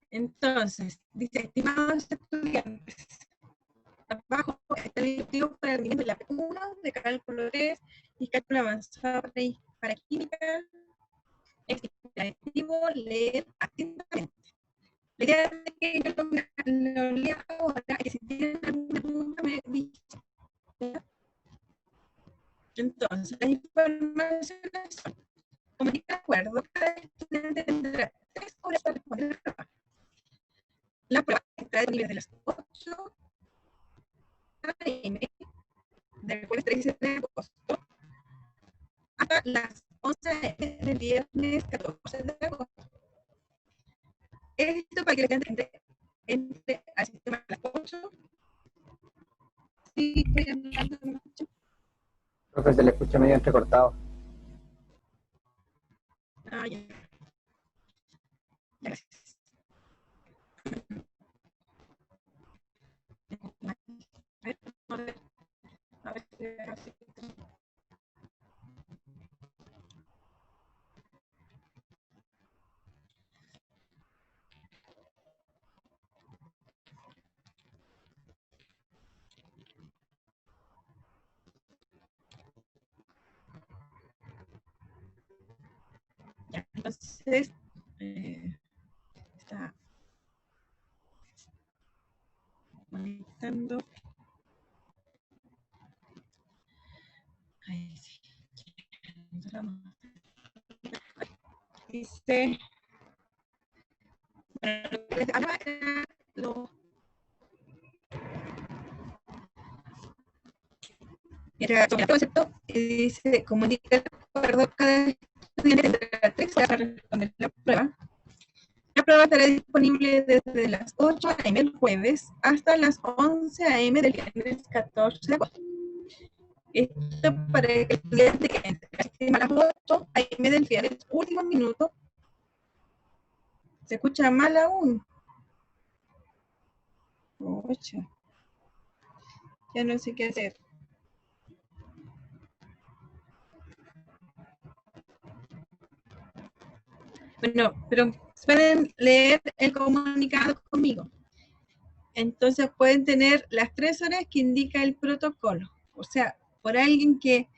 Entonces, dice, estimados estudiantes, abajo está el objetivo para el rendimiento de la P1, de cálculo 3 y cálculo avanzado para química. Es objetivo leer atentamente. La idea de que yo lo lea ahora, que si tienen alguna duda me dicen. Entonces, las informaciones son, como de acuerdo, cada estudiante tendrá 3 horas para responder la prueba. La prueba estará disponible de las 8 a.m. del jueves 13 de agosto hasta las 11 a.m. del viernes 14 de agosto. Esto para que la gente entre al sistema a las 8. Sí, voy hablando mucho. Profe, se le escucha medio entrecortado. Ah, ya. Gracias. A ver, ya, entonces, está conectando. Ahí sí. Dice, bueno, ahora lo era sobre el concepto y dice, comunica el acuerdo cada estudiante tendrá 3 horas para responder la prueba. La prueba estará disponible desde las 8 a.m. el jueves hasta las 11 a.m. del viernes 14 de agosto. Esto para que el estudiante que entre al sistema a las 8 a.m. del viernes, último minuto. Se escucha mal aún. 8. Ya no sé qué hacer. Bueno, pero pueden leer el comunicado conmigo. Entonces pueden tener las 3 horas que indica el protocolo. O sea, por alguien que,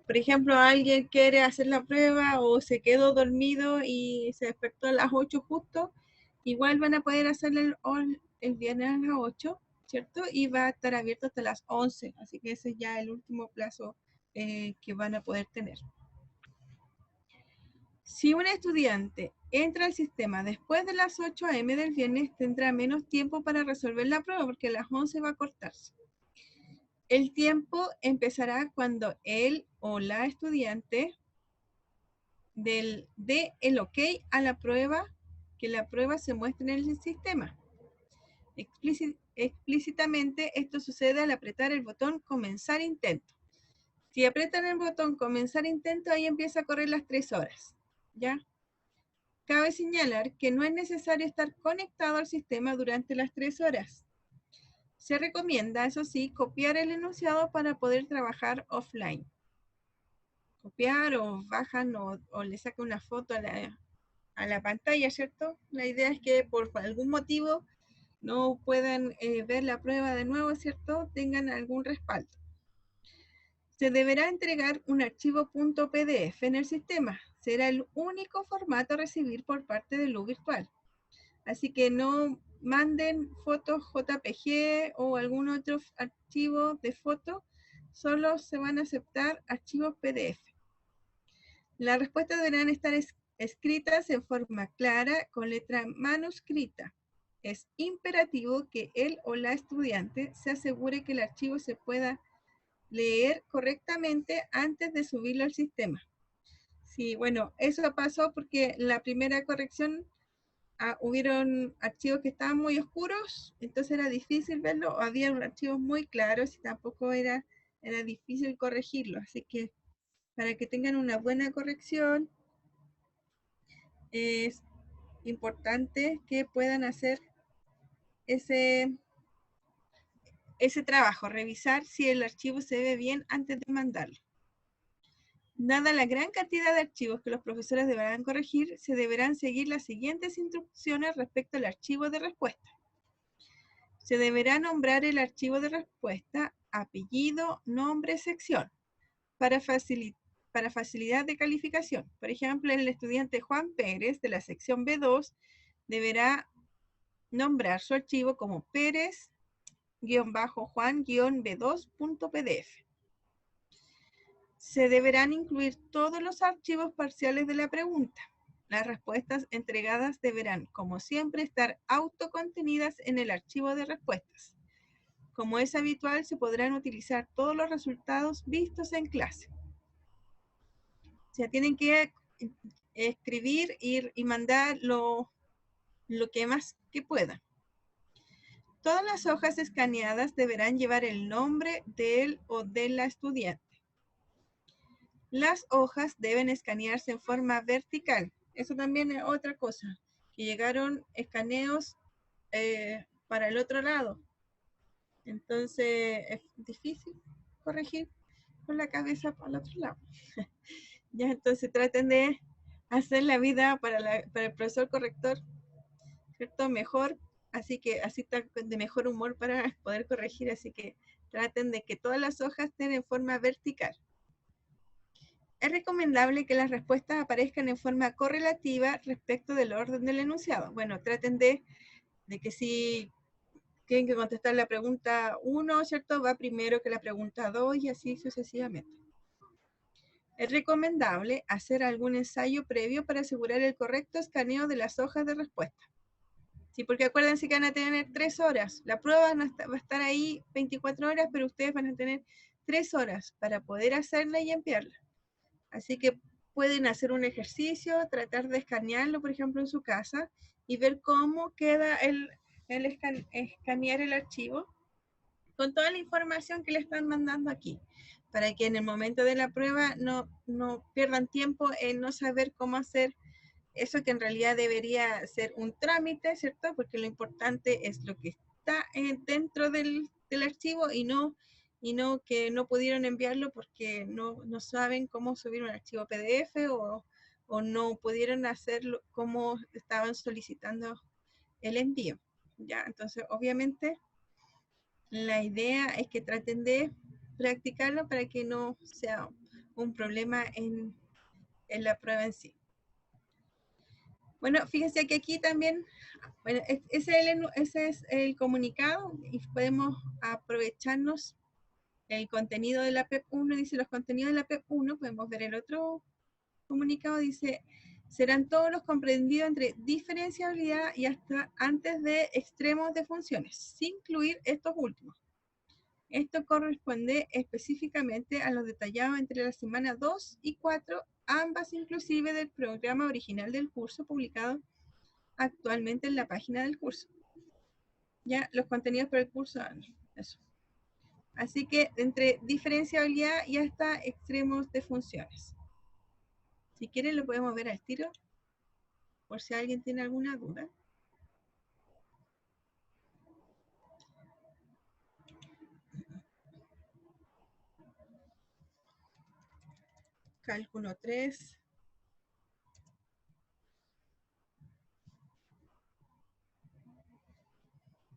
por ejemplo, alguien quiere hacer la prueba o se quedó dormido y se despertó a las 8 justo, igual van a poder hacerlo el viernes a las 8, ¿cierto? Y va a estar abierto hasta las 11. Así que ese es ya el último plazo que van a poder tener. Si un estudiante entra al sistema después de las 8 a.m. del viernes, tendrá menos tiempo para resolver la prueba porque a las 11 va a cortarse. El tiempo empezará cuando él o la estudiante dé el ok a la prueba, que la prueba se muestre en el sistema. Explícitamente esto sucede al apretar el botón comenzar intento. Si apretan el botón comenzar intento, ahí empieza a correr las 3 horas, ¿ya? Cabe señalar que no es necesario estar conectado al sistema durante las 3 horas. Se recomienda, eso sí, copiar el enunciado para poder trabajar offline. Copiar o bajan o le sacan una foto a la pantalla, ¿cierto? La idea es que por algún motivo no puedan ver la prueba de nuevo, ¿cierto? Tengan algún respaldo. Se deberá entregar un archivo .pdf en el sistema. Será el único formato a recibir por parte del U virtual. Así que no manden fotos JPG o algún otro archivo de foto, solo se van a aceptar archivos PDF. Las respuestas deberán estar escritas en forma clara con letra manuscrita. Es imperativo que él o la estudiante se asegure que el archivo se pueda leer correctamente antes de subirlo al sistema. Sí, bueno, eso pasó porque la primera corrección hubieron archivos que estaban muy oscuros, entonces era difícil verlo, o había archivos muy claros y tampoco era difícil corregirlo, así que para que tengan una buena corrección es importante que puedan hacer ese trabajo, revisar si el archivo se ve bien antes de mandarlo. Dada la gran cantidad de archivos que los profesores deberán corregir, se deberán seguir las siguientes instrucciones respecto al archivo de respuesta. Se deberá nombrar el archivo de respuesta, apellido, nombre, sección, para facilidad de calificación. Por ejemplo, el estudiante Juan Pérez de la sección B2 deberá nombrar su archivo como Pérez-Juan-B2.pdf. Se deberán incluir todos los archivos parciales de la pregunta. Las respuestas entregadas deberán, como siempre, estar autocontenidas en el archivo de respuestas. Como es habitual, se podrán utilizar todos los resultados vistos en clase. O sea, tienen que escribir y mandar lo que más que puedan. Todas las hojas escaneadas deberán llevar el nombre del o de la estudiante. Las hojas deben escanearse en forma vertical. Eso también es otra cosa, que llegaron escaneos para el otro lado. Entonces es difícil corregir con la cabeza para el otro lado. Ya, entonces traten de hacer la vida para el profesor corrector, ¿cierto? Mejor, así está de mejor humor para poder corregir, así que traten de que todas las hojas estén en forma vertical. Es recomendable que las respuestas aparezcan en forma correlativa respecto del orden del enunciado. Bueno, traten de que si tienen que contestar la pregunta 1, ¿cierto? Va primero que la pregunta 2 y así sucesivamente. Es recomendable hacer algún ensayo previo para asegurar el correcto escaneo de las hojas de respuesta. Sí, porque acuérdense que van a tener 3 horas. La prueba va a estar ahí 24 horas, pero ustedes van a tener 3 horas para poder hacerla y enviarla. Así que pueden hacer un ejercicio, tratar de escanearlo, por ejemplo, en su casa y ver cómo queda el escanear el archivo con toda la información que le están mandando aquí, para que en el momento de la prueba no pierdan tiempo en no saber cómo hacer eso que en realidad debería ser un trámite, ¿cierto? Porque lo importante es lo que está dentro del archivo y no que no pudieron enviarlo porque no saben cómo subir un archivo PDF o no pudieron hacerlo como estaban solicitando el envío. ¿Ya? Entonces, obviamente, la idea es que traten de practicarlo para que no sea un problema en la prueba en sí. Bueno, fíjense que aquí también, bueno, ese es el comunicado y podemos aprovecharnos el contenido de la PEP 1, dice los contenidos de la PEP 1, podemos ver el otro comunicado, dice, serán todos los comprendidos entre diferenciabilidad y hasta antes de extremos de funciones, sin incluir estos últimos. Esto corresponde específicamente a los detallados entre la semana 2 y 4, ambas inclusive del programa original del curso publicado actualmente en la página del curso. Ya, los contenidos para el curso, eso. Así que entre diferenciabilidad y hasta extremos de funciones. Si quieren lo podemos ver al tiro, por si alguien tiene alguna duda. Cálculo 3.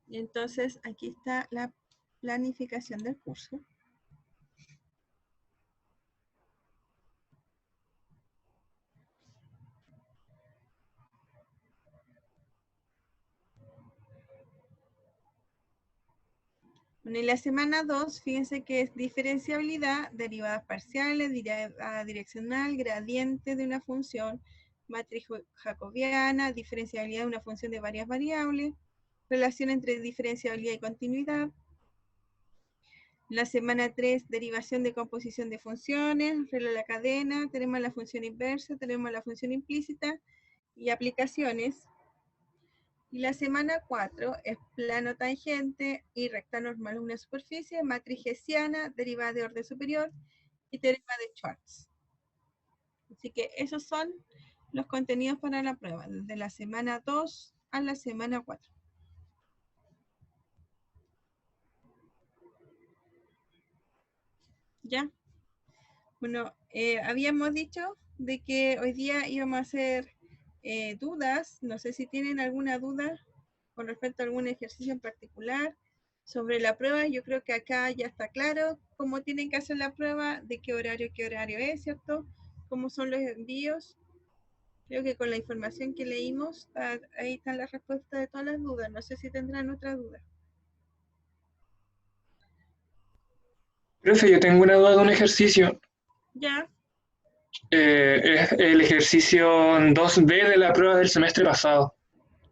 Y entonces aquí está la planificación del curso. Bueno, en la semana 2, fíjense que es diferenciabilidad, derivadas parciales, derivada direccional, gradiente de una función, matriz jacobiana, diferenciabilidad de una función de varias variables, relación entre diferenciabilidad y continuidad. La semana 3, derivación de composición de funciones, regla de la cadena, tenemos la función inversa, tenemos la función implícita y aplicaciones. Y la semana 4 es plano tangente y recta normal de una superficie, matriz hessiana, derivada de orden superior y teorema de Schwartz. Así que esos son los contenidos para la prueba, desde la semana 2 a la semana 4. ¿Ya? Bueno, habíamos dicho de que hoy día íbamos a hacer dudas. No sé si tienen alguna duda con respecto a algún ejercicio en particular sobre la prueba. Yo creo que acá ya está claro cómo tienen que hacer la prueba, de qué horario es, ¿cierto? Cómo son los envíos. Creo que con la información que leímos, ahí están las respuestas de todas las dudas. No sé si tendrán otra duda. Profe, yo tengo una duda de un ejercicio. Ya, Es el ejercicio 2B de la prueba del semestre pasado,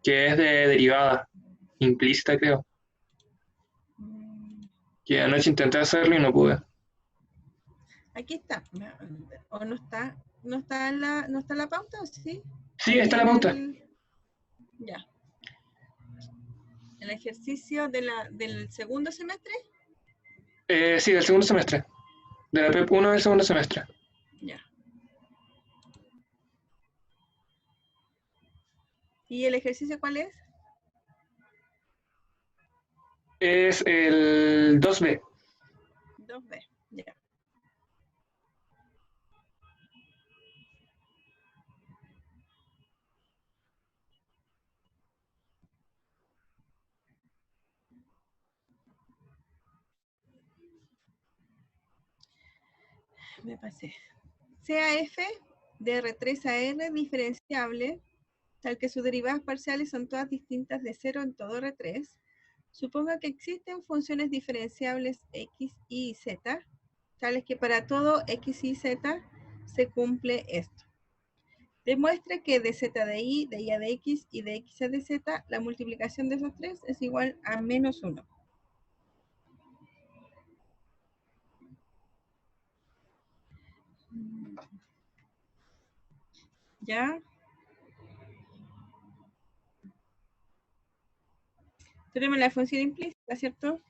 que es de derivada implícita, creo. Que anoche intenté hacerlo y no pude. aquí está. ¿O no está? ¿No está en la pauta? ¿Sí? Sí, Ahí está la en pauta. Ya. El ejercicio del segundo semestre. Sí, del segundo semestre. De la PEP 1 del segundo semestre. Ya. ¿Y el ejercicio cuál es? Es el 2B. 2B. Ya. Me pasé. CAF de R3 a R diferenciable, tal que sus derivadas parciales son todas distintas de 0 en todo R3. Suponga que existen funciones diferenciables x, y z, tales que para todo x y z se cumple esto. Demuestre que de z de y a de x y de x a de z, la multiplicación de esos tres es igual a -1. ¿Ya? Tenemos la función implícita, ¿cierto?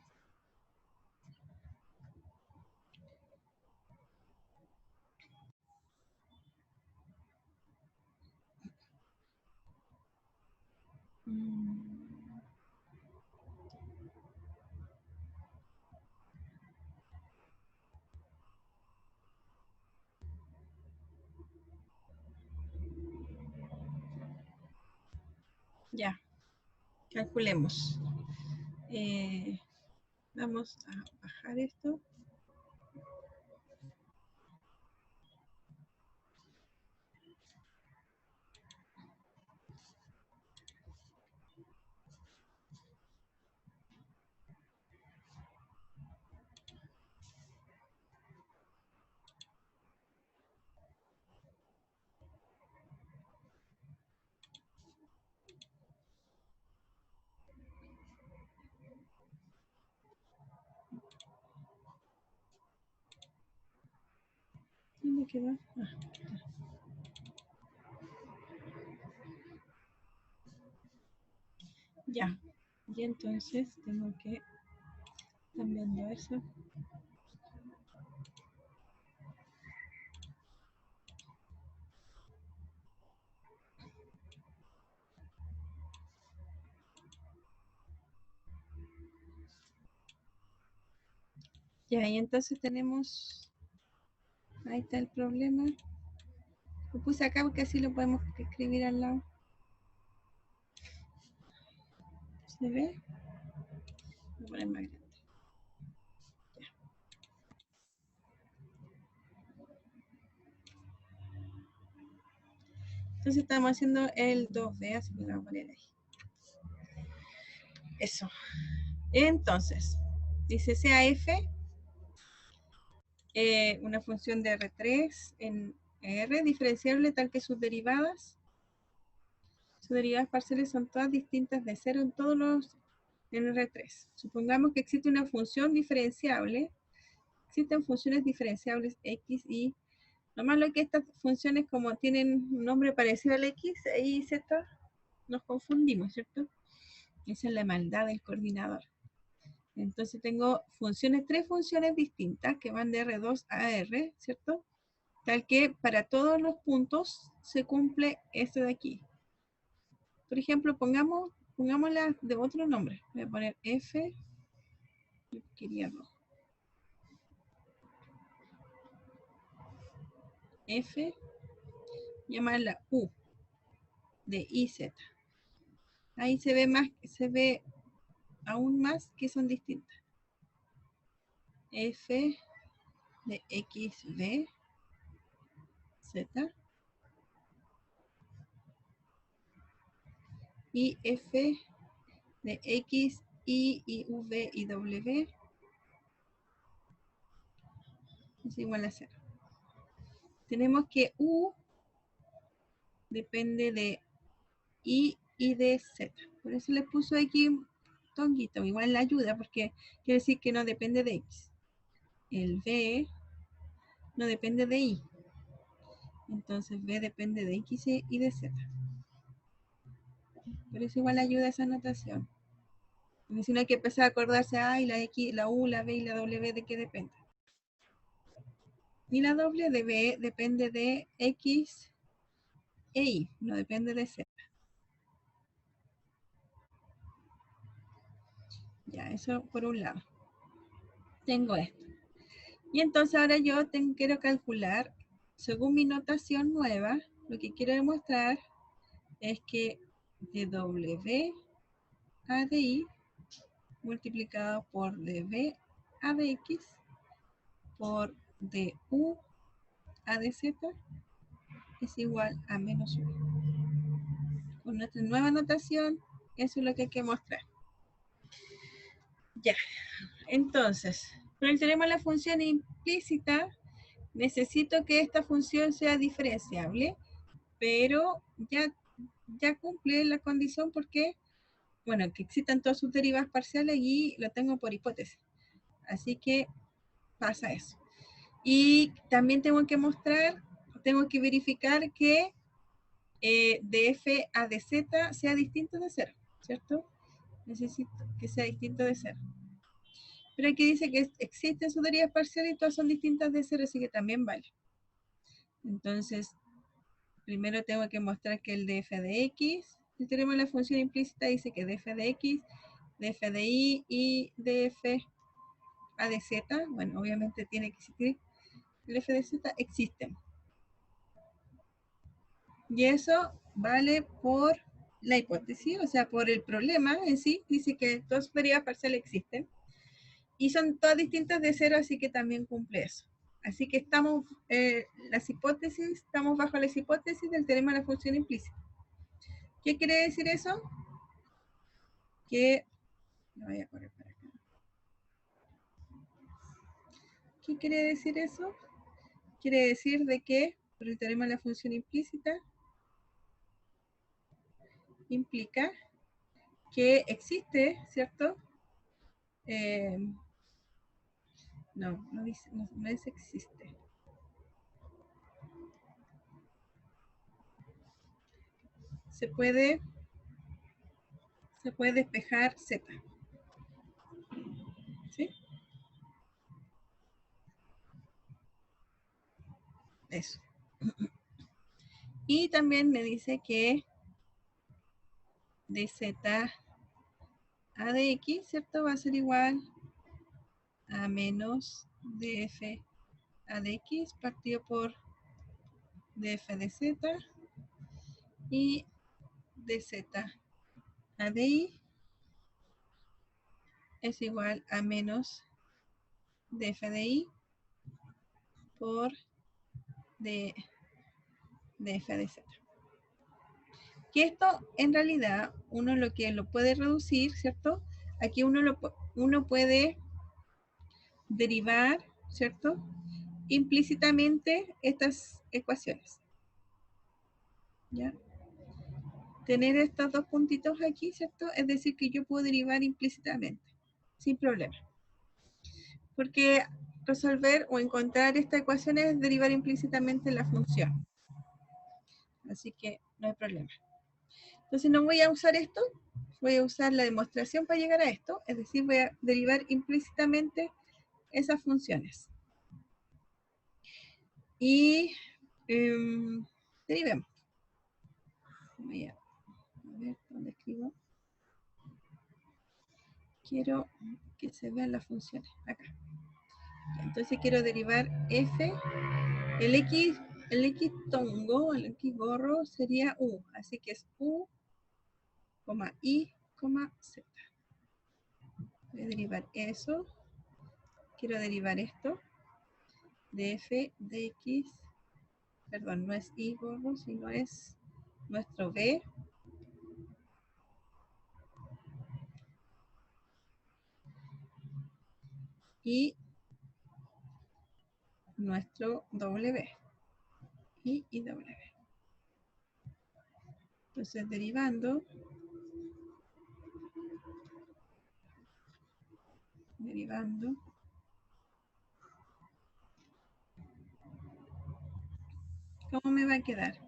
Ya, calculemos. Vamos a bajar esto. ¿Dónde quedó? Ya. Y entonces tengo que cambiando eso. Ya, y entonces tenemos, ahí está el problema. Lo puse acá porque así lo podemos escribir al lado. ¿Se ve? Voy a poner más grande. Ya. Entonces estamos haciendo el 2B, así que lo voy a poner ahí. Eso. Entonces, dice CAF, una función de R3 en R diferenciable tal que sus derivadas parciales son todas distintas de 0 en todos los en R3. Supongamos que existe una función diferenciable. Existen funciones diferenciables x y lo malo es que estas funciones, como tienen un nombre parecido al x, y z, nos confundimos, ¿cierto? Esa es la maldad del coordinador. Entonces tengo tres funciones distintas que van de R2 a R, ¿cierto? Tal que para todos los puntos se cumple esto de aquí. Por ejemplo, pongámosla de otro nombre. Voy a poner F. Yo quería rojo. f, llamarla u de iz. Ahí se ve aún más que son distintas. F de xv, z, y f de x, y, v y w es igual a 0. Tenemos que u depende de y de z. Por eso le puso aquí tonguito, igual la ayuda, porque quiere decir que no depende de x. El v no depende de y. Entonces v depende de x y de z. Por eso igual ayuda esa notación. Porque si no hay que empezar a acordarse, y la x, la u, la v y la w, ¿de qué depende? Y la doble de b depende de x e y, no depende de z. Ya, eso por un lado. Tengo esto. Y entonces ahora yo quiero calcular, según mi notación nueva, lo que quiero demostrar es que dw a de y multiplicado por dv a de x por du a de z es igual a menos 1. Con nuestra nueva notación, eso es lo que hay que mostrar. Ya, entonces, con el teorema de la función implícita, necesito que esta función sea diferenciable, pero ya cumple la condición porque, bueno, que existan todas sus derivadas parciales y lo tengo por hipótesis. Así que pasa eso. Y también tengo que verificar que df a de z sea distinto de 0, ¿cierto? Necesito que sea distinto de 0. Pero aquí dice que existen sus derivas parciales y todas son distintas de 0, así que también vale. Entonces, primero tengo que mostrar que el df de x, el teorema de la función implícita dice que df de x, df de y df a de z, bueno, obviamente tiene que existir el f de z, existen. Y eso vale por la hipótesis, o sea, por el problema en sí, dice que todas sus derivas parciales existen. Y son todas distintas de 0, así que también cumple eso. Así que estamos bajo las hipótesis del teorema de la función implícita. ¿Qué quiere decir eso? Que, no voy a correr para acá. ¿Qué quiere decir eso? Quiere decir de que, por el teorema de la función implícita, implica que existe, ¿cierto? No es existe. Se puede despejar Z. ¿Sí? Eso. Y también me dice que de Z a de X, ¿cierto? Va a ser igual a menos df a de X partido por df de Z y de Z a de Y es igual a menos df de Y por df de Z. Que esto en realidad uno lo puede reducir, ¿cierto? Aquí uno puede derivar, ¿cierto? Implícitamente estas ecuaciones. ¿Ya? Tener estos dos puntitos aquí, ¿cierto? Es decir, que yo puedo derivar implícitamente, sin problema. Porque resolver o encontrar esta ecuación es derivar implícitamente la función. Así que no hay problema. Entonces no voy a usar esto, voy a usar la demostración para llegar a esto, es decir, voy a derivar implícitamente esas funciones. Y derivemos. Voy a ver dónde escribo. Quiero que se vean las funciones acá. Entonces quiero derivar f, el x el X tongo, el X gorro sería U, así que es U, I, Z. Voy a derivar eso. Quiero derivar esto de F de X, perdón, no es Y gorro, sino es nuestro B. Y nuestro W. Y W. Entonces, derivando. ¿Cómo me va a quedar?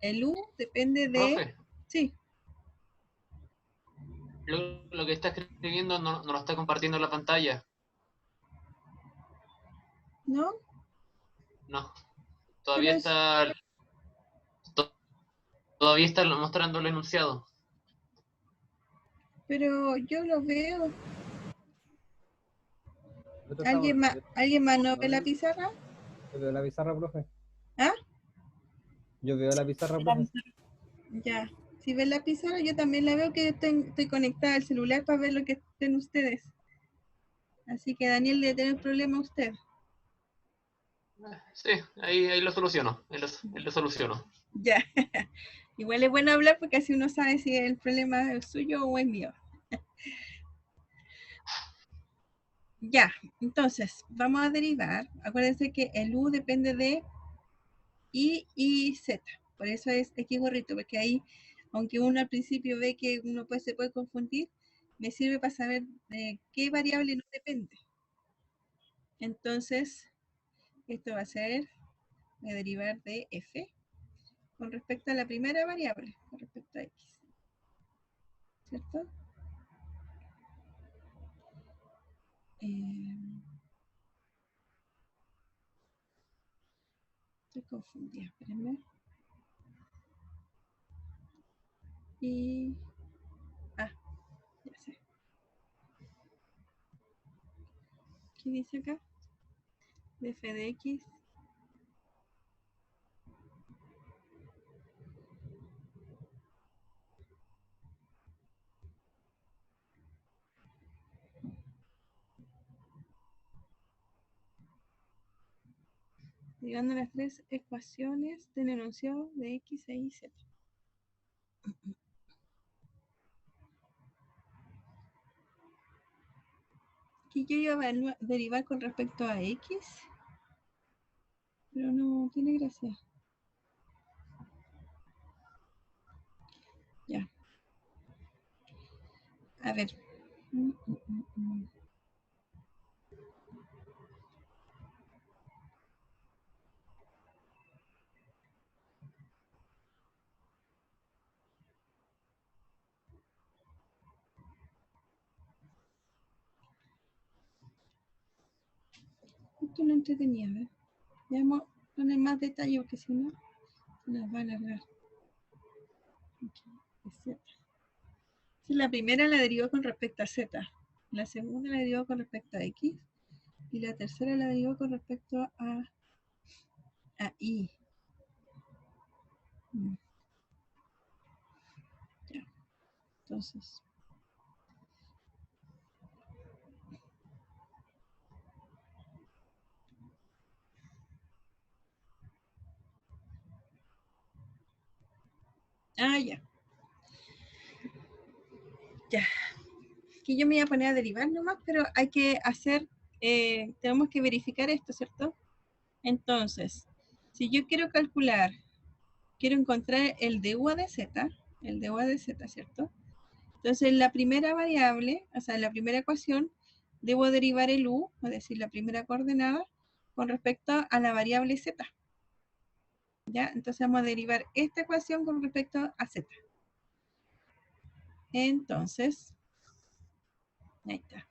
El U depende de... Profe, Sí, lo que está escribiendo no lo está compartiendo en la pantalla. ¿no? No, Pero todavía todavía está mostrando el enunciado. pero yo lo veo. Nosotros ¿Alguien más no ve la no, pizarra? yo veo la pizarra, profe. ¿Ah? Yo veo la pizarra, profe. Ya. Si ven la pizarra, yo también la veo que estoy conectada al celular para ver lo que estén ustedes. Así que Daniel debe tener problema usted. Sí, ahí lo soluciono. Ahí lo soluciono. Ya. Igual es bueno hablar porque así uno sabe si el problema es suyo o es mío. Ya, entonces, vamos a derivar. Acuérdense que el U depende de I y Z. Por eso es X gorrito, porque ahí, aunque uno al principio ve que uno se puede confundir, me sirve para saber de qué variable no depende. Entonces, esto va a ser, voy a derivar de F con respecto a la primera variable, con respecto a X. ¿Cierto? Estoy confundida, espérenme. Y... Ah, ya sé. ¿Qué dice acá? De F de X. Llegando a las tres ecuaciones del enunciado de X e Y, Z. Que yo iba a derivar con respecto a X, pero no tiene gracia. Ya. A ver. Esto no entretenía, ¿ver? Ya vamos a poner más detalle porque si no, se nos va a alargar. Okay. Si la primera la derivó con respecto a Z, la segunda la derivó con respecto a X y la tercera la derivó con respecto a Y. Ya. Entonces, ya. Ya. Aquí yo me voy a poner a derivar nomás, pero hay que hacer, tenemos que verificar esto, ¿cierto? Entonces, si yo quiero calcular, quiero encontrar el de U a de Z, el de U a de Z, ¿cierto? Entonces, en la primera variable, o sea, en la primera ecuación, debo derivar el U, es decir, la primera coordenada, con respecto a la variable Z. ¿Ya? Entonces vamos a derivar esta ecuación con respecto a Z. Entonces, ahí está.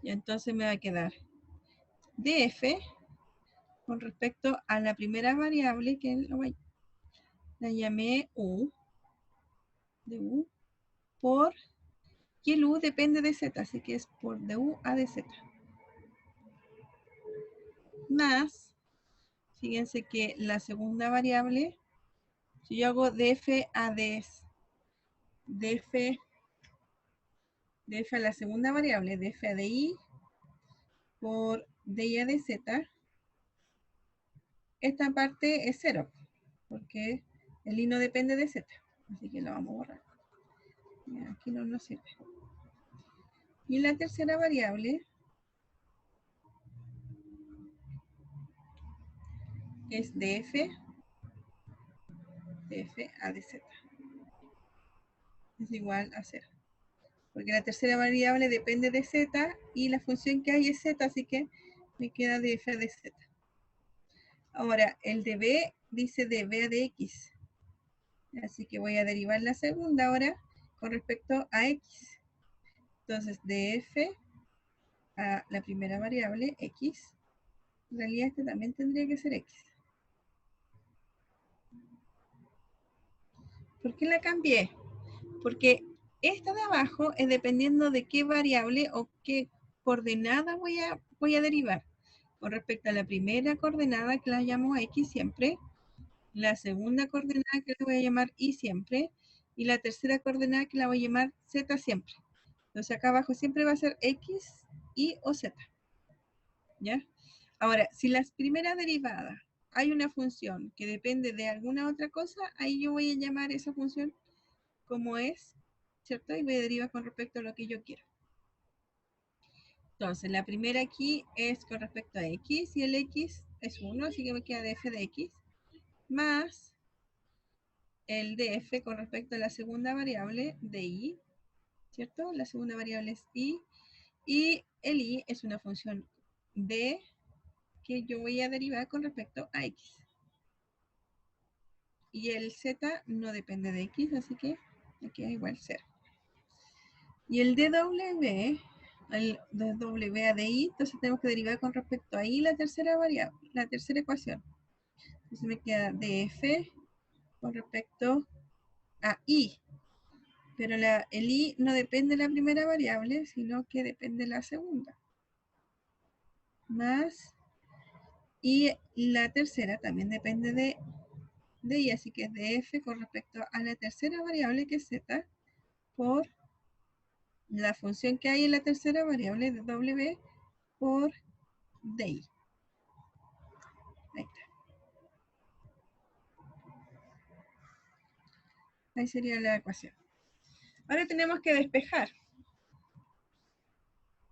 Y entonces me va a quedar df con respecto a la primera variable que la llamé U, de U, por, y el U depende de Z, así que es por de U a de Z. más, fíjense que la segunda variable, si yo hago df a df a la segunda variable, df a di por di a dz, esta parte es 0, porque el i no depende de z, así que lo vamos a borrar. Aquí no nos sirve. Y la tercera variable es df a dz. Es igual a 0. Porque la tercera variable depende de z y la función que hay es z, así que me queda df a dz. Ahora, el de b dice db a dx. Así que voy a derivar la segunda ahora con respecto a x. Entonces, df a la primera variable, x. En realidad, este también tendría que ser x. ¿Por qué la cambié? Porque esta de abajo es dependiendo de qué variable o qué coordenada voy a derivar. Con respecto a la primera coordenada, que la llamo x siempre, la segunda coordenada que la voy a llamar y siempre, y la tercera coordenada que la voy a llamar z siempre. Entonces acá abajo siempre va a ser x, y o z. ¿Ya? Ahora, si la primera derivada hay una función que depende de alguna otra cosa, ahí yo voy a llamar esa función como es, ¿cierto? Y voy a derivar con respecto a lo que yo quiero. Entonces, la primera aquí es con respecto a x, y el x es 1, así que me queda df de x, más el df con respecto a la segunda variable de i, ¿cierto? La segunda variable es i, y el i es una función d que yo voy a derivar con respecto a x. Y el z no depende de x, así que me queda igual 0. Y el dw, el dw a di, entonces tenemos que derivar con respecto a i la tercera variable, la tercera ecuación. Entonces me queda df con respecto a i. Pero el i no depende de la primera variable, sino que depende de la segunda. Más, y la tercera también depende de i, así que es df con respecto a la tercera variable que es z, por la función que hay en la tercera variable de w por di. Ahí está. Ahí sería la ecuación. Ahora tenemos que despejar.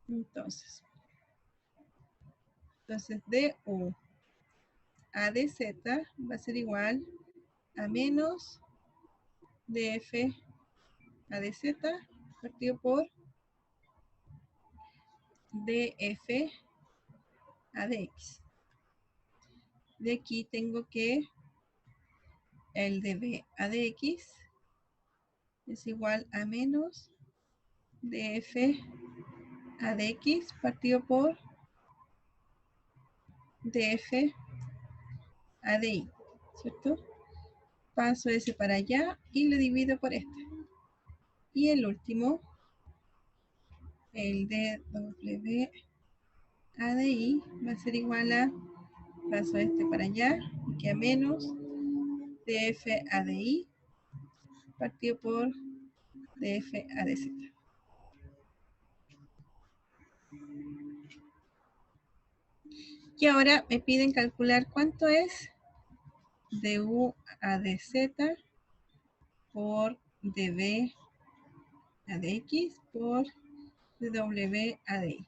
Entonces du a dz va a ser igual a menos df a dz partido por df a dx. De aquí tengo que el db a dx es igual a menos df a dx partido por df a di, ¿cierto? Paso ese para allá y lo divido por este. Y el último, el dw a di va a ser igual a, paso este para allá, y queda menos df a di partido por df a dz. Y ahora me piden calcular cuánto es du a dz por db a dx por dw a di.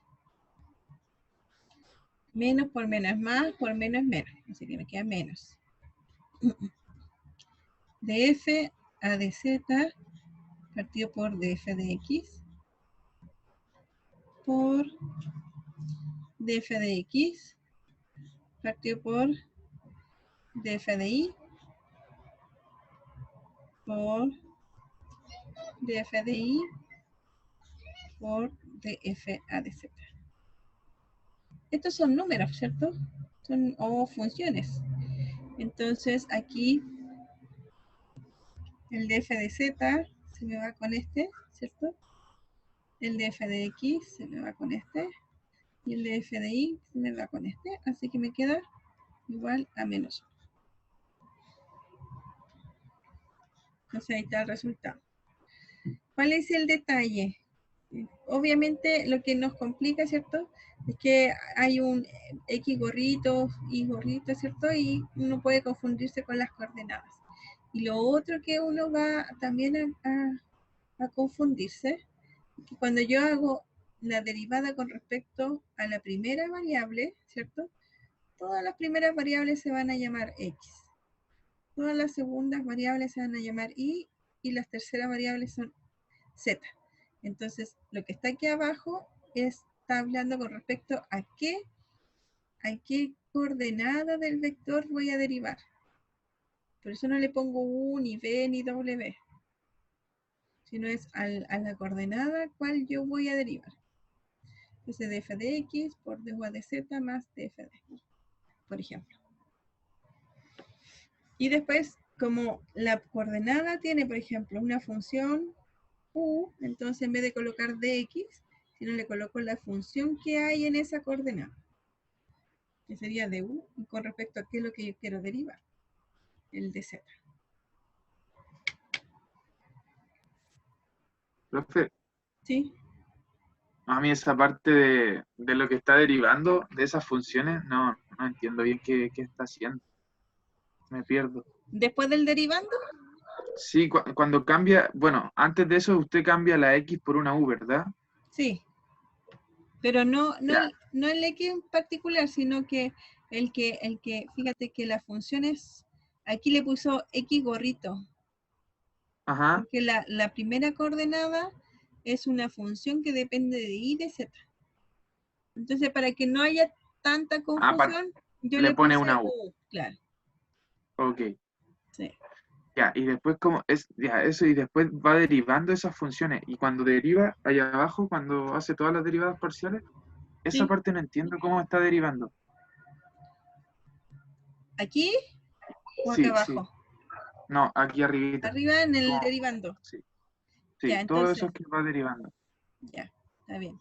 Menos por menos es más, por menos es menos. Así que me queda menos. Df a dz partido por df de x por df de x partido por df de y por df de y por df a dz. Estos son números, ¿cierto? Son o funciones. Entonces aquí el df de z se me va con este, ¿cierto? El df de x se me va con este. Y el de f de y me va con este, así que me queda igual a menos 1. Entonces ahí está el resultado. ¿Cuál es el detalle? Obviamente lo que nos complica, ¿cierto? Es que hay un X gorrito, Y gorrito, ¿cierto? Y uno puede confundirse con las coordenadas. Y lo otro que uno va también a confundirse, es que cuando yo hago la derivada con respecto a la primera variable, ¿cierto? Todas las primeras variables se van a llamar X. Todas las segundas variables se van a llamar Y y las terceras variables son Z. Entonces, lo que está aquí abajo está hablando con respecto a qué coordenada del vector voy a derivar. Por eso no le pongo U, ni B, ni W, sino es a la coordenada cual yo voy a derivar. Entonces, df de X por dy de Z más df de X, por ejemplo. Y después, como la coordenada tiene, por ejemplo, una función U, entonces en vez de colocar dx, si no le coloco la función que hay en esa coordenada, que sería de U, y con respecto a qué es lo que yo quiero derivar, el de Z. Profe, ¿Sí? a mí esa parte de lo que está derivando de esas funciones, no entiendo bien qué está haciendo. Me pierdo. Después del derivando, Sí, cuando cambia, bueno, antes de eso usted cambia la X por una U, ¿verdad? sí. Pero no Ya. el X en particular, sino que fíjate que las funciones, aquí le puso X gorrito, Ajá. porque la primera coordenada es una función que depende de Y y de Z. Entonces, para que no haya tanta confusión, yo le le pone puse una U. U, claro. Ok. Sí. Ya, y después como es, ya, eso, y después va derivando esas funciones. Y cuando deriva, allá abajo, cuando hace todas las derivadas parciales, esa Sí. parte no entiendo cómo está derivando. ¿Aquí o acá Sí, sí. abajo? No, aquí arribita. Arriba en el Como- derivando. sí, Ya, sí, todo eso entonces, es que va derivando. ya, está bien.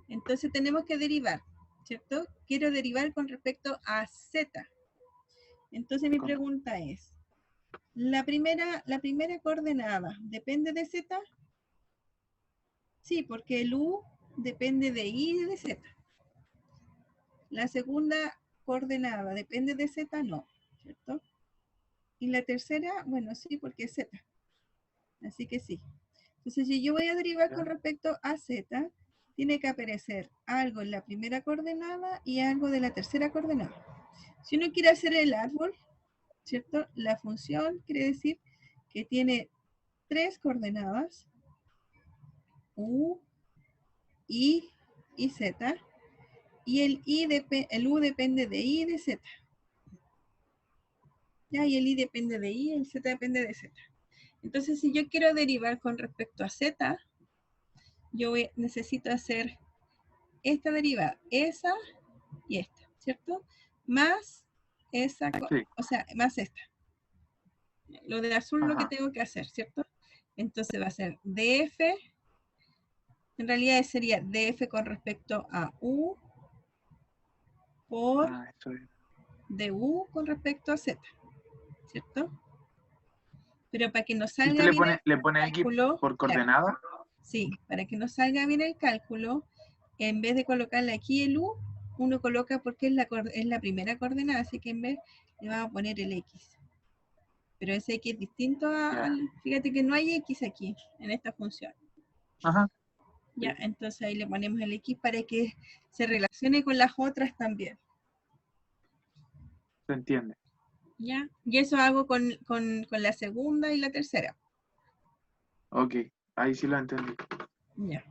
Entonces tenemos que derivar, ¿cierto? Quiero derivar con respecto a Z. Entonces mi pregunta es, ¿la primera coordenada depende de Z? Sí, porque el U depende de Y y de Z. La segunda coordenada depende de Z, no, ¿cierto? Y la tercera, bueno, sí, porque es Z. Así que sí. Entonces, si yo voy a derivar con respecto a Z, tiene que aparecer algo en la primera coordenada y algo de la tercera coordenada. Si uno quiere hacer el árbol, ¿cierto? La función quiere decir que tiene 3 coordenadas, U, Y y Z, y el U depende de Y y de Z. ¿Ya? Y el Y depende de Y, el Z depende de Z. Entonces, si yo quiero derivar con respecto a Z, yo necesito hacer esta derivada, esa y esta, ¿cierto? Más esa, Sí, o sea, más esta. Lo de azul es lo que ajá. tengo que hacer, ¿cierto? Entonces va a ser df, en realidad sería df con respecto a u por Ah, eso es. du con respecto a z, ¿cierto? Pero para que nos Si usted salga bien el le pone X cálculo, por claro, coordenada, sí, para que nos salga bien el cálculo, en vez de colocarle aquí el u, uno coloca porque es la primera coordenada, así que en vez le vamos a poner el x. Pero ese x es distinto ya. fíjate que no hay x aquí, en esta función. Ajá. Ya, Sí, entonces ahí le ponemos el x para que se relacione con las otras también. se entiende. ¿Ya? Y eso hago con la segunda y la tercera. Ok, ahí sí lo entendí. Ya.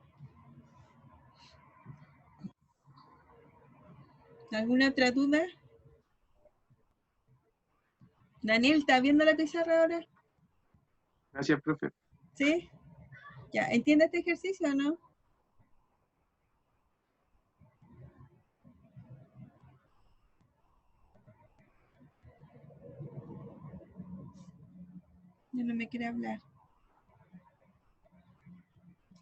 ¿Alguna otra duda? Daniel, ¿estás viendo la pizarra ahora? Gracias, profe. ¿Sí? Ya, ¿entiendes este ejercicio o no? Ya no me quiere hablar.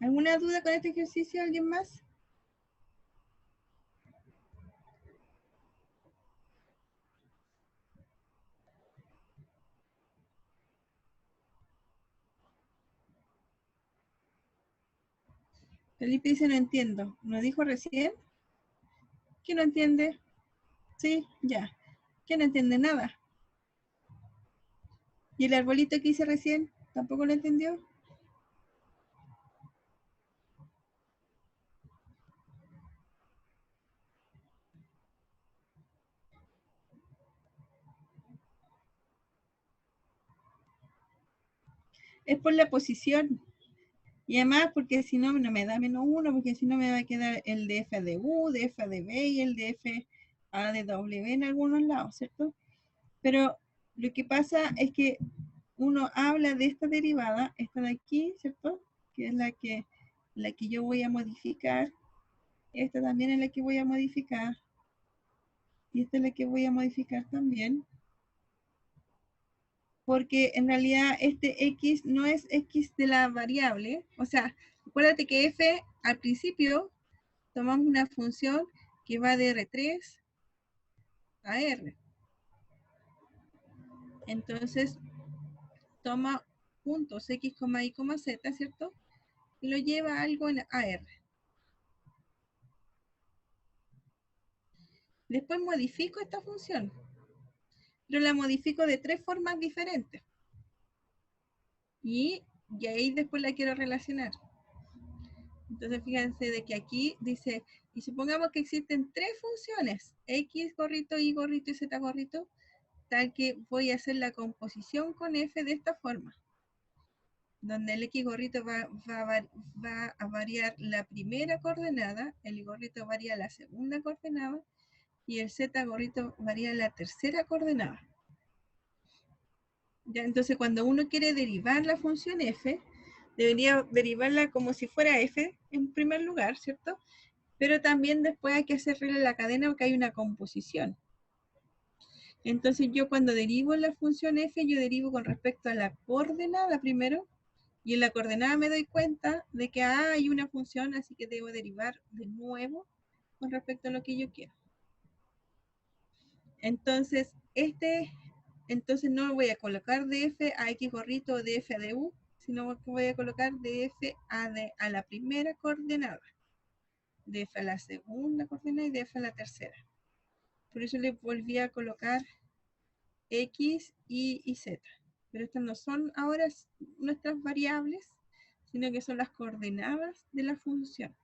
¿Alguna duda con este ejercicio? ¿Alguien más? Felipe dice, no entiendo. ¿Nos dijo recién? ¿Quién no entiende? Sí, ya. ¿Quién no entiende nada? ¿Y el arbolito que hice recién? ¿Tampoco lo entendió? Es por la posición. Y además, porque si no, no me da -1, porque si no me va a quedar el de f de u, de f de b y el de f a de w en algunos lados, ¿cierto? Pero lo que pasa es que uno habla de esta derivada, esta de aquí, ¿cierto? Que es la que yo voy a modificar. Esta también es la que voy a modificar. Y esta es la que voy a modificar también. Porque en realidad este x no es x de la variable. O sea, acuérdate que f al principio tomamos una función que va de R3 a R. Entonces, toma puntos x, y, z, ¿cierto? Y lo lleva a algo en AR. Después modifico esta función, pero la modifico de 3 formas diferentes. Y ahí después la quiero relacionar. Entonces, fíjense de que aquí dice, y supongamos que existen 3 funciones, x gorrito, y gorrito y z gorrito, tal que voy a hacer la composición con f de esta forma, donde el x gorrito va a variar la primera coordenada, el y gorrito varía la segunda coordenada, y el z gorrito varía la tercera coordenada. Ya, entonces, cuando uno quiere derivar la función f, debería derivarla como si fuera f en primer lugar, ¿cierto? Pero también después hay que hacerle la cadena porque hay una composición. Entonces yo cuando derivo la función f, yo derivo con respecto a la coordenada primero, y en la coordenada me doy cuenta de que hay una función, así que debo derivar de nuevo con respecto a lo que yo quiero. Entonces, entonces no voy a colocar df a x gorrito o df a du, sino que voy a colocar df a la primera coordenada, df a la segunda coordenada y df a la tercera. Por eso le volví a colocar x, y z. Pero estas no son ahora nuestras variables, sino que son las coordenadas de la función.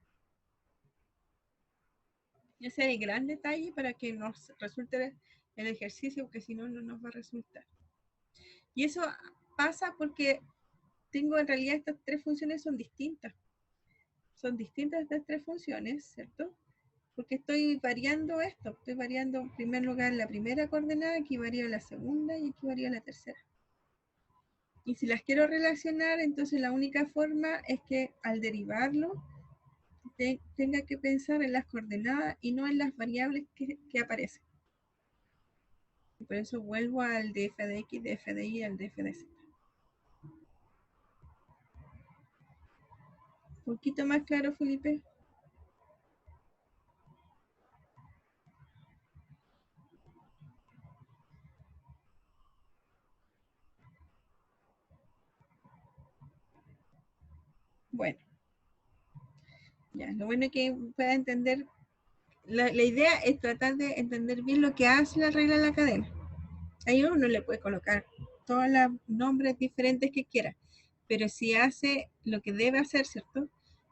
Ese es el gran detalle para que nos resulte el ejercicio, porque si no, no nos va a resultar. Y eso pasa porque tengo en realidad estas 3 funciones son distintas. Son distintas estas 3 funciones, ¿cierto? Porque estoy variando esto. Estoy variando en primer lugar la primera coordenada, aquí varía la segunda y aquí varía la tercera. Y si las quiero relacionar, entonces la única forma es que al derivarlo tenga que pensar en las coordenadas y no en las variables que aparecen. Y por eso vuelvo al df de x, df de y, al df de z. ¿Un poquito más claro, Felipe? Bueno, ya, lo bueno es que pueda entender. La idea es tratar de entender bien lo que hace la regla de la cadena. Ahí uno le puede colocar todos los nombres diferentes que quiera, pero si hace lo que debe hacer, ¿cierto?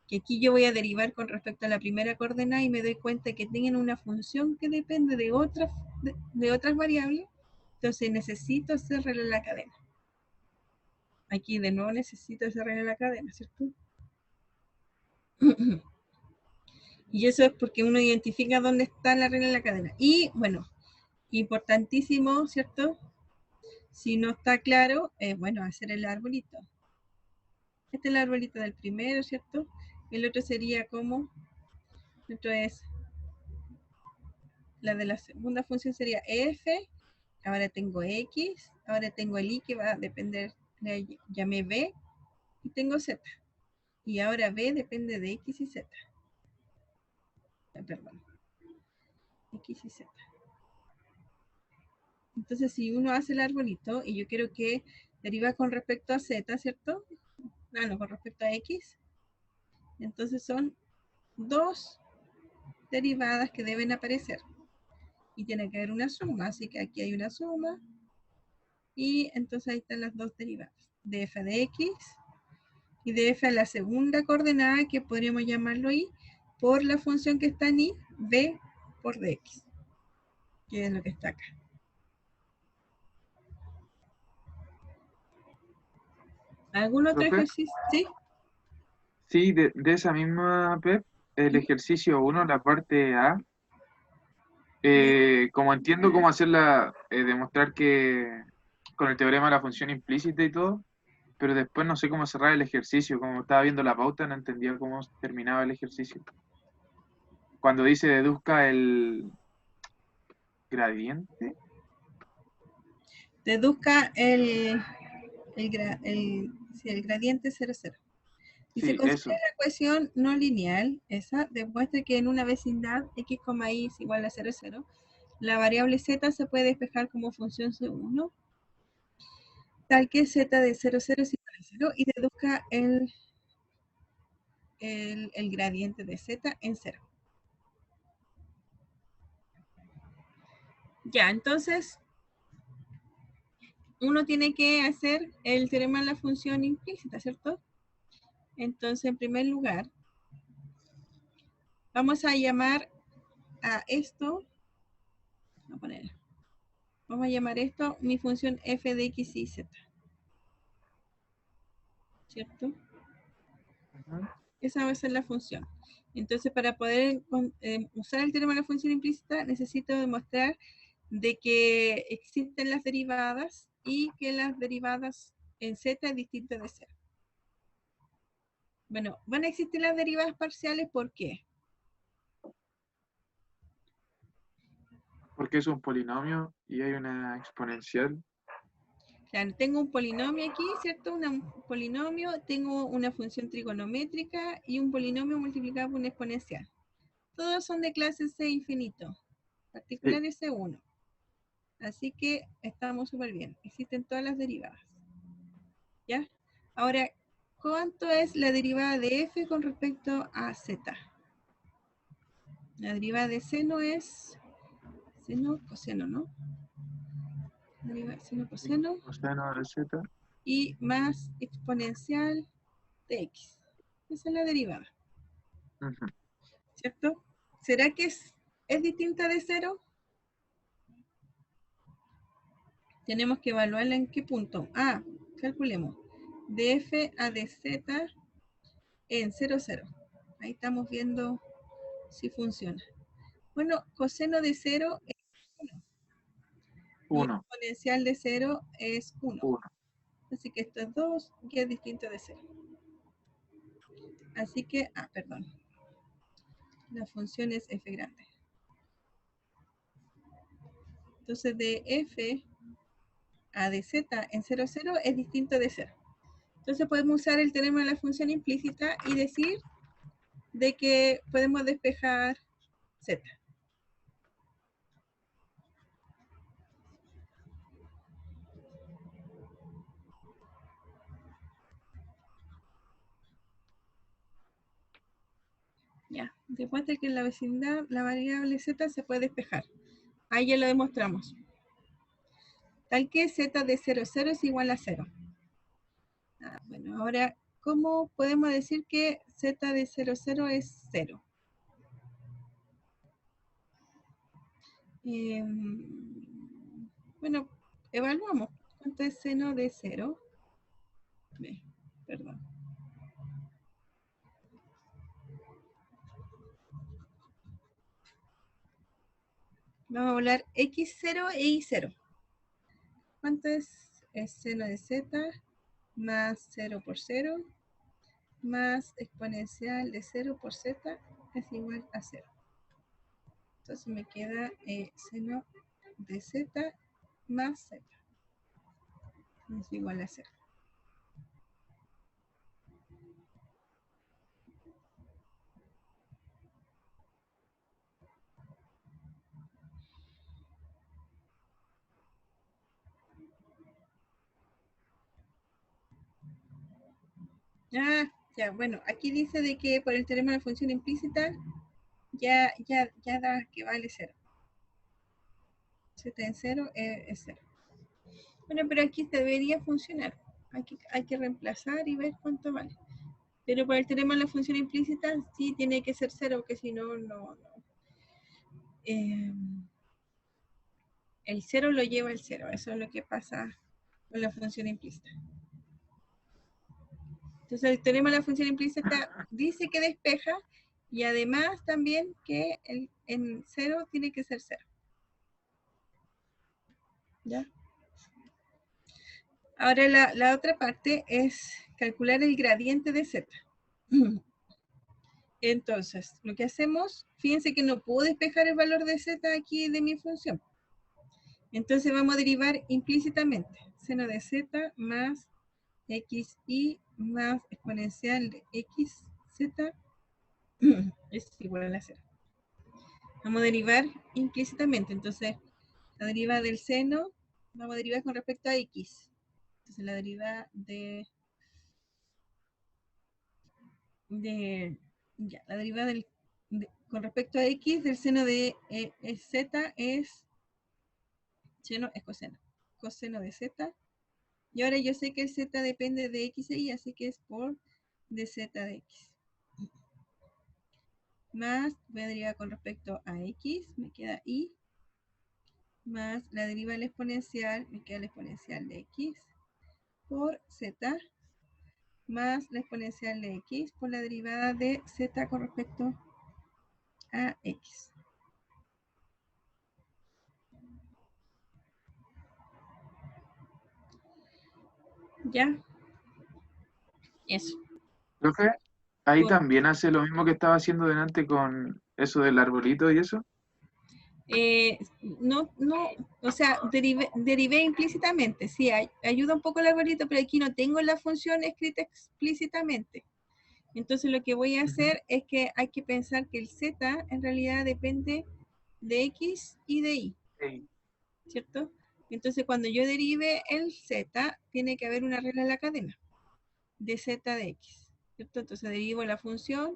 Que aquí yo voy a derivar con respecto a la primera coordenada y me doy cuenta que tienen una función que depende de otras variables, entonces necesito hacer regla de la cadena. Aquí de nuevo necesito hacer regla de la cadena, ¿cierto? Y eso es porque uno identifica dónde está la regla de la cadena. Y bueno, importantísimo, ¿cierto? Si no está claro, bueno, hacer el arbolito. Este es el arbolito del primero, ¿cierto? El otro sería como, el otro es, la de la segunda función sería f, ahora tengo x, ahora tengo el y que va a depender, le llamé b, y tengo z. Y ahora b depende de x y z. Perdón. X y z. Entonces, si uno hace el arbolito y yo quiero que deriva con respecto a z, ¿cierto? Ah, no, con respecto a x. Entonces son dos derivadas que deben aparecer. Y tiene que haber una suma, así que aquí hay una suma. Y entonces ahí están las dos derivadas. De f de x y de f a la segunda coordenada, que podríamos llamarlo y, por la función que está en y, b por dx, que es lo que está acá. ¿Algún otro ¿Profe? ejercicio? ¿Sí? Sí, de esa misma, Pep, el ejercicio 1, la parte A, como entiendo cómo hacerla, demostrar que con el teorema de la función implícita y todo, pero después no sé cómo cerrar el ejercicio. Como estaba viendo la pauta, no entendía cómo terminaba el ejercicio. Cuando dice deduzca el gradiente, Deduzca el gradiente 0, 0. Y se sí, considera eso. la ecuación no lineal, esa demuestra que en una vecindad x, y es igual a 0, 0, la variable z se puede despejar como función C1, tal que z de 0, 0 es igual a 0, y deduzca el gradiente de z en 0. Ya, entonces uno tiene que hacer el teorema de la función implícita, ¿cierto? Entonces, en primer lugar, vamos a llamar a esto, vamos a llamar esto mi función f de x y z, ¿cierto? Ujú. Esa va a ser la función. Entonces, para poder usar el teorema de la función implícita, necesito demostrar de que existen las derivadas y que las derivadas en z es distinta de 0. Bueno, van a existir las derivadas parciales, ¿por qué? Porque es un polinomio y hay una exponencial. Claro, tengo un polinomio aquí, ¿cierto? Un polinomio, tengo una función trigonométrica y un polinomio multiplicado por una exponencial. Todos son de clase C infinito, Sí, particulares C1. Así que estamos súper bien. Existen todas las derivadas. ¿Ya? Ahora, ¿cuánto es la derivada de f con respecto a z? La derivada de seno es seno, coseno, ¿no? La derivada de seno, coseno coseno de z. y más exponencial de x. Esa es la derivada, Ujú. ¿cierto? ¿Será que es distinta de 0? Tenemos que evaluarla en qué punto. Ah, calculemos. De f a de z en 0, 0. Ahí estamos viendo si funciona. Bueno, coseno de 0 es 1 y 1, exponencial de 0 es 1. 1. Así que esto es 2 y es distinto de 0. Así que, perdón, la función es f grande. Entonces de f a de z en 0, 0 es distinto de 0. Entonces podemos usar el teorema de la función implícita y decir de que podemos despejar z. Ya, después de que en la vecindad la variable z se puede despejar. Ahí ya lo demostramos. Tal que z de 0, 0 es igual a 0. Bueno, ahora, ¿cómo podemos decir que z de 0, 0 es 0? Bueno, evaluamos. ¿Cuánto es seno de 0? Perdón. Vamos a hablar x0 e y0. ¿Cuánto es seno de z más 0 por 0 más exponencial de 0 por z es igual a 0? Entonces me queda seno de z más z es igual a 0. Ya, bueno, aquí dice de que por el teorema de la función implícita ya da que vale 0. Z en 0 es 0. Bueno, pero aquí debería funcionar. Hay que reemplazar y ver cuánto vale. Pero por el teorema de la función implícita sí tiene que ser 0, porque si no, no. El 0 lo lleva el 0. Eso es lo que pasa con la función implícita. Entonces el teorema de la función implícita dice que despeja y además también que en 0 tiene que ser 0. ¿Ya? Ahora la otra parte es calcular el gradiente de z. Entonces, lo que hacemos, fíjense que no puedo despejar el valor de z aquí de mi función. Entonces vamos a derivar implícitamente. Seno de z más xy más exponencial de xz es igual a 0. Vamos a derivar implícitamente. Entonces, la derivada del seno, vamos a derivar con respecto a x. Entonces, la derivada la derivada con respecto a x del seno de z es seno, es coseno. Coseno de z. Y ahora yo sé que el z depende de x e y, así que es por dz de x. Más, voy a derivar con respecto a x, me queda y, más la derivada del exponencial, me queda la exponencial de x por z, más la exponencial de x por la derivada de z con respecto a x. ¿Ya? Eso. Profe, ahí Por- también hace lo mismo que estaba haciendo delante con eso del arbolito y eso. no, o sea, derivé implícitamente, sí, ayuda un poco el arbolito, pero aquí no tengo la función escrita explícitamente. Entonces lo que voy a hacer es que hay que pensar que el z en realidad depende de x y de y, Sí. ¿cierto? Entonces cuando yo derive el z, tiene que haber una regla en la cadena de z de x, ¿cierto? Entonces derivo la función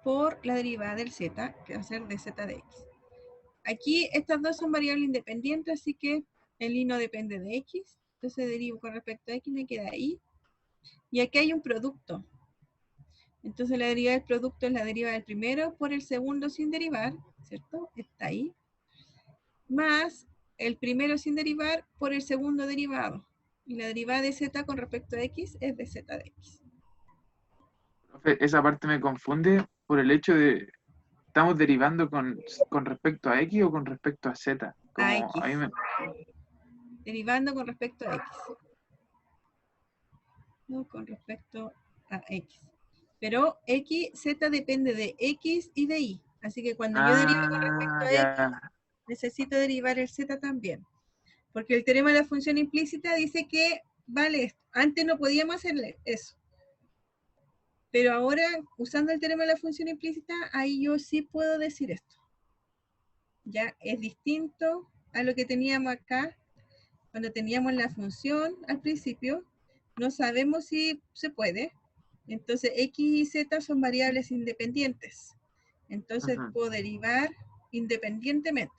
por la derivada del z, que va a ser de z de x. Aquí estas dos son variables independientes, así que el y no depende de x, entonces derivo con respecto a x, me queda y. Y aquí hay un producto. Entonces la derivada del producto es la derivada del primero por el segundo sin derivar, ¿cierto? Está ahí. Más el primero sin derivar por el segundo derivado. Y la derivada de z con respecto a x es de z de x. Profe, esa parte me confunde por el hecho de, ¿estamos derivando con respecto a x o con respecto a z? A Como x. a mí me... Derivando con respecto a x. No, con respecto a x. Pero x, z depende de x y de y. Así que cuando yo derivo con respecto Ah, a x, ya. necesito derivar el z también. Porque el teorema de la función implícita dice que vale esto. Antes no podíamos hacerle eso. Pero ahora, usando el teorema de la función implícita, ahí yo sí puedo decir esto. Ya es distinto a lo que teníamos acá, cuando teníamos la función al principio, no sabemos si se puede. Entonces, x y z son variables independientes. Entonces, Ujú. puedo derivar independientemente.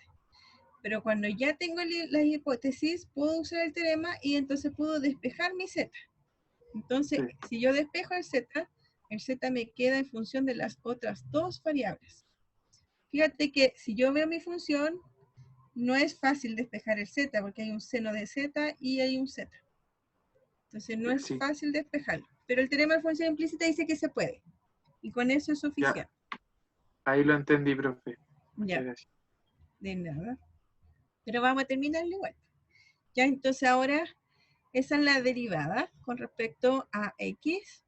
Pero cuando ya tengo la hipótesis, puedo usar el teorema y entonces puedo despejar mi z. Entonces, Sí. si yo despejo el z me queda en función de las otras dos variables. Fíjate que si yo veo mi función, no es fácil despejar el z, porque hay un seno de z y hay un z. Entonces, no es Sí, fácil despejarlo. Pero el teorema de función implícita dice que se puede. Y con eso es ya, suficiente. ahí lo entendí, profe. Muchas Ya, gracias. de nada. Pero vamos a terminarlo igual. Ya, entonces ahora, esa es la derivada con respecto a x.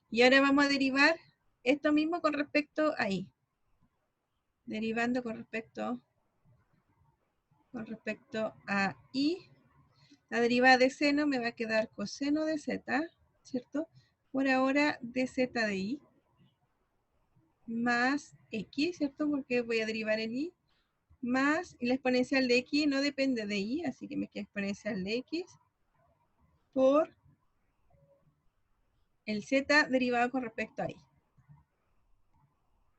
Y ahora vamos a derivar esto mismo con respecto a y. Derivando con respecto a y. La derivada de seno me va a quedar coseno de z, ¿cierto? Por ahora de z de y. Más x, ¿cierto? Porque voy a derivar en y. Más, y la exponencial de x no depende de y, así que me queda exponencial de x por el z derivado con respecto a i.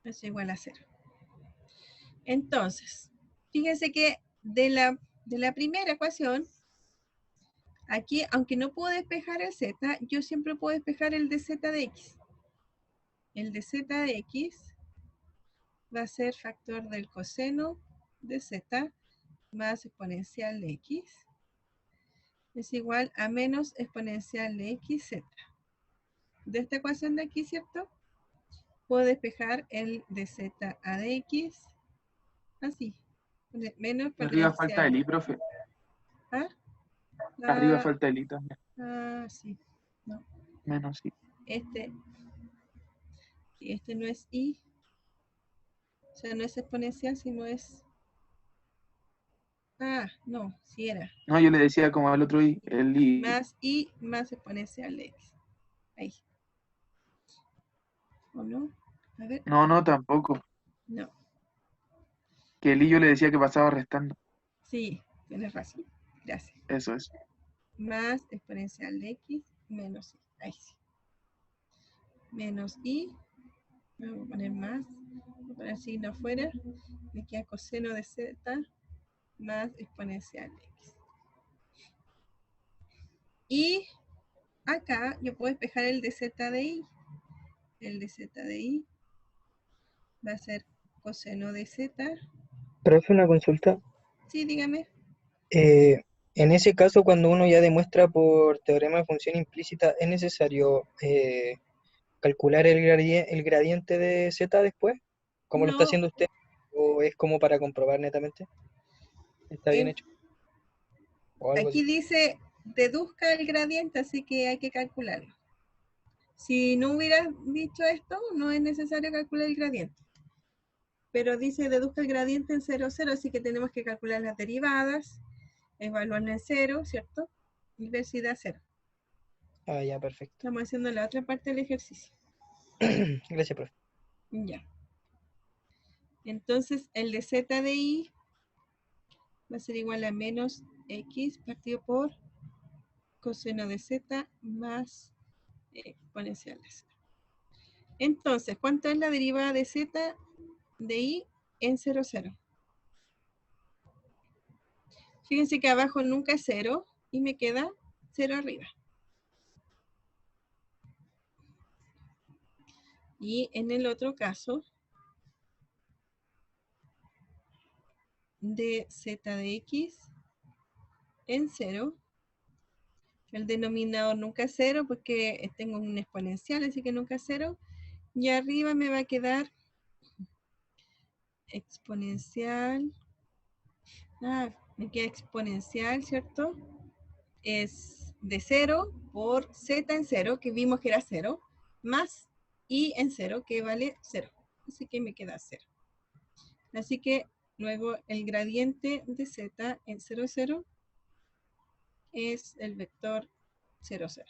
Eso es igual a 0. Entonces, fíjense que de la primera ecuación, aquí, aunque no puedo despejar el z, yo siempre puedo despejar el dz de x. El dz de x va a ser factor del coseno de z más exponencial de x es igual a menos exponencial de xz. De esta ecuación de aquí, ¿cierto? Puedo despejar el dz a de x así. Menos Arriba falta el exponencial. i, profe. ¿Ah? Arriba Ah, falta el i también. sí. No. Menos i. Este no es i. O sea, no es exponencial, sino es... no, sí era. No, yo le decía como al otro i, el i. Más i más exponencial de x. Ahí. ¿O no? A ver. No, tampoco. No. Que el i yo le decía que pasaba restando. Sí, tienes razón. Gracias. Eso es. Más exponencial de x menos i. Ahí sí. Menos i. Vamos a poner más. Voy a poner signo afuera. Me queda coseno de z más exponencial de x. Y acá yo puedo despejar el dz de i. El dz de i va a ser coseno de z. Profe, una consulta. Sí, dígame. En ese caso, cuando uno ya demuestra por teorema de función implícita, ¿es necesario calcular el gradiente de z después? ¿Como lo está No, haciendo usted? ¿O es como para comprobar netamente? ¿Está bien hecho? O algo aquí así. dice deduzca el gradiente, así que hay que calcularlo. Si no hubiera dicho esto, no es necesario calcular el gradiente. Pero dice deduzca el gradiente en 0, 0, así que tenemos que calcular las derivadas, evaluarla en 0, ¿cierto? Y ver si da 0. Ah, ya, perfecto. Estamos haciendo la otra parte del ejercicio. Gracias, profe. Ya. Entonces, el de z de i va a ser igual a menos x partido por coseno de z más exponencial de z. Entonces, ¿cuánto es la derivada de z de i en 0, 0? Fíjense que abajo nunca es 0 y me queda 0 arriba. Y en el otro caso, de z de x en 0, el denominador nunca es 0 porque tengo un exponencial, así que nunca es 0. Y arriba me va a quedar exponencial. Me queda exponencial, ¿cierto? Es de 0 por z en 0, que vimos que era 0, más i en 0, que vale 0. Así que me queda 0. Así que luego el gradiente de z en 0, 0 es el vector 0, 0.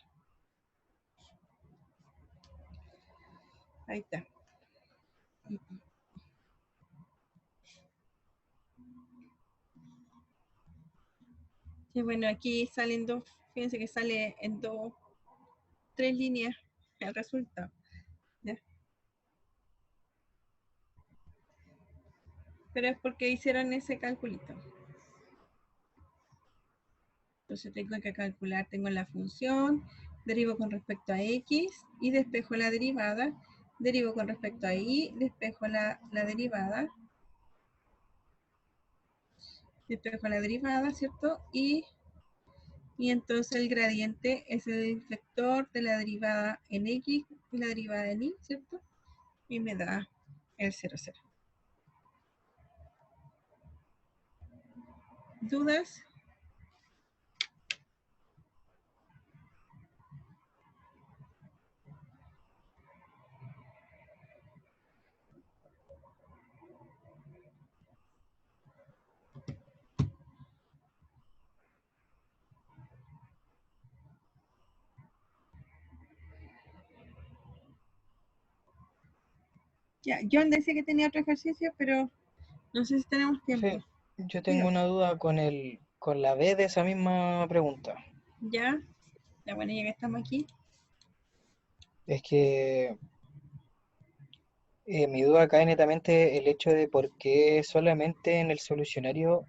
Ahí está. Y bueno, aquí salen dos, fíjense que sale en tres líneas el resultado. ¿Ya? Pero es porque hicieron ese calculito. Entonces tengo que calcular, tengo la función, derivo con respecto a x y despejo la derivada, derivo con respecto a y, despejo la derivada, ¿cierto? Y entonces el gradiente es el vector de la derivada en x y la derivada en y, ¿cierto? Y me da el 0, 0. ¿Dudas? Ya, John decía que tenía otro ejercicio, pero no sé si tenemos tiempo. Profe, yo tengo una duda con la B de esa misma pregunta. Ya, bueno, ya que estamos aquí. Es que mi duda cae netamente el hecho de por qué solamente en el solucionario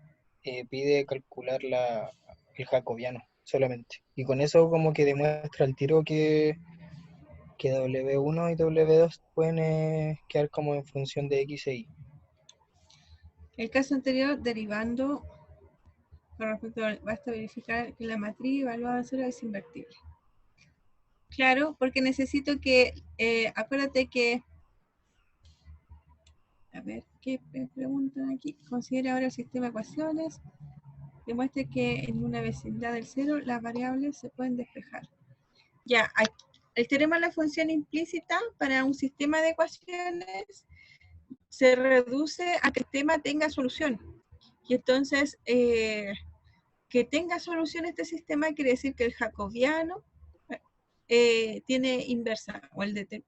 pide calcular el jacobiano, solamente. Y con eso como que demuestra el tiro que W1 y W2 pueden quedar como en función de X e Y. El caso anterior, derivando, con respecto basta verificar que la matriz evaluada en cero es invertible. Claro, porque necesito que, acuérdate que, a ver, ¿qué me preguntan aquí? Considera ahora el sistema de ecuaciones. Demuestre que en una vecindad del cero las variables se pueden despejar. Ya, el teorema de la función implícita para un sistema de ecuaciones se reduce a que el sistema tenga solución. Y entonces, que tenga solución este sistema quiere decir que el jacobiano tiene inversa, o el de,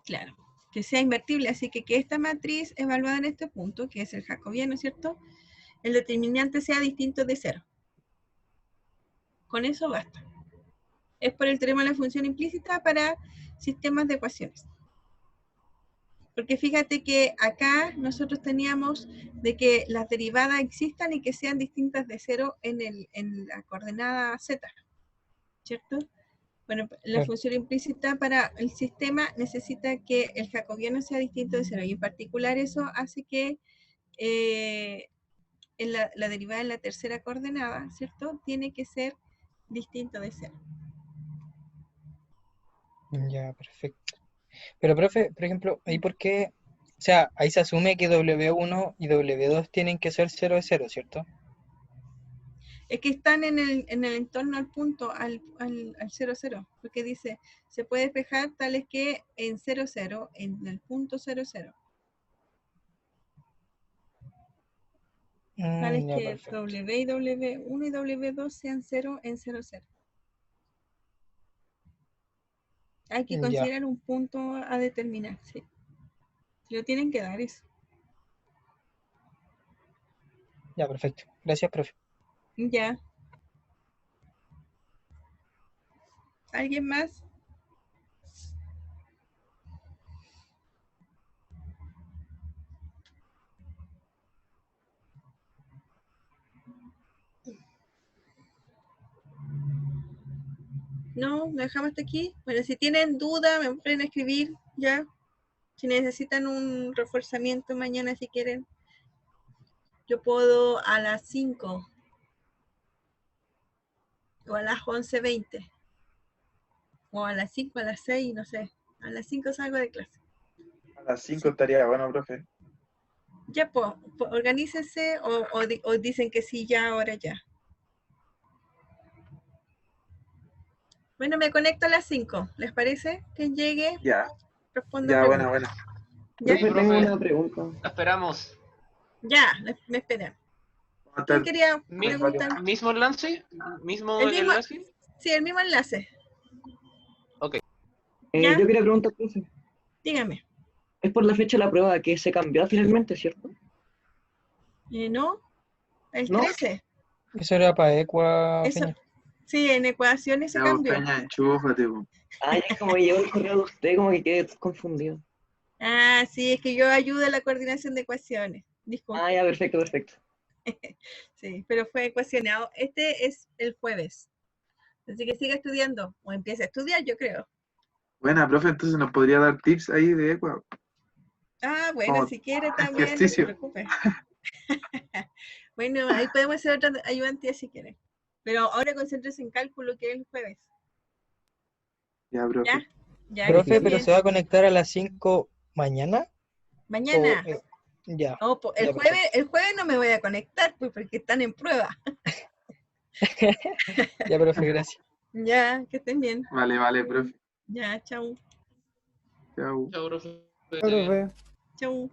claro, que sea invertible, así que esta matriz evaluada en este punto, que es el jacobiano, ¿cierto? El determinante sea distinto de cero. Con eso basta. Es por el teorema de la función implícita para sistemas de ecuaciones. Porque fíjate que acá nosotros teníamos de que las derivadas existan y que sean distintas de cero en la coordenada z, ¿cierto? Bueno, la Claro. función implícita para el sistema necesita que el jacobiano sea distinto de cero, y en particular eso hace que la derivada en la tercera coordenada, ¿cierto? Tiene que ser distinto de cero. Ya, perfecto. Pero, profe, por ejemplo, ¿ahí por qué? O sea, ahí se asume que W1 y W2 tienen que ser 0 de 0, ¿cierto? Es que están en el entorno al punto, al 0, 0, porque dice, se puede despejar tales que en 0, 0, en el punto 0, 0. Tales Ya, que perfecto. W y W1 y W2 sean 0 en 0, 0. Hay que Ya, considerar un punto a determinar, sí. Lo tienen que dar eso. ya, perfecto. Gracias, profe. Ya. ¿Alguien más? No, lo dejamos hasta aquí. Bueno, si tienen duda, me pueden escribir, ya. Si necesitan un reforzamiento mañana, si quieren, yo puedo a las 5 o a las 11:20 o a las 5, a las 6, no sé. A las 5 salgo de clase. A las 5 estaría bueno, profe. Ya, pues, organícense o dicen que sí, ya, ahora ya. Bueno, me conecto a las 5. ¿Les parece? Que llegue, Ya, respondo ya, buena, preguntas. buena. ¿Ya? Sí, Profe, tengo profe, una pregunta. la esperamos. Ya, me esperan. ¿Cómo está ¿Quién el quería calendario? preguntar? ¿Mismo enlace? ¿Mismo El mismo, enlace? sí, el mismo enlace. Ok. ¿Ya? Yo quería preguntar, profe. Dígame. Es por la fecha de la prueba que se cambió finalmente, ¿cierto? ¿No? El ¿No? 13. Eso era para Ecua, Eso, Peña. sí, en ecuaciones se Ya, vos, cambió. Peña, enchúfate, vos. Ah, ya como me llegó el correo de usted, como que quedé confundido. Ah, sí, es que yo ayudo a la coordinación de ecuaciones. Ah, Disculpe. ya, perfecto, perfecto. Sí, pero fue ecuacionado. Este es el jueves. Así que siga estudiando. O empiece a estudiar, yo creo. Buena, profe, entonces nos podría dar tips ahí de Ecua. Ah, bueno, Como si quiere también, no se ejercicio. preocupe. Bueno, ahí podemos hacer otra ayudantía si quiere. Pero ahora concéntrese en cálculo, que es el jueves. Ya, profe. ¿Ya? Ya, que esté Profe, ¿pero bien. se va a conectar a las 5 mañana? O, Mañana. ya, No, ya, perfecto. el jueves no me voy a conectar, pues, porque están en prueba. Ya, profe, gracias. Ya, que estén bien. Vale, vale, profe. Ya, chau. Chao. Chao, profe. Profe. Chau.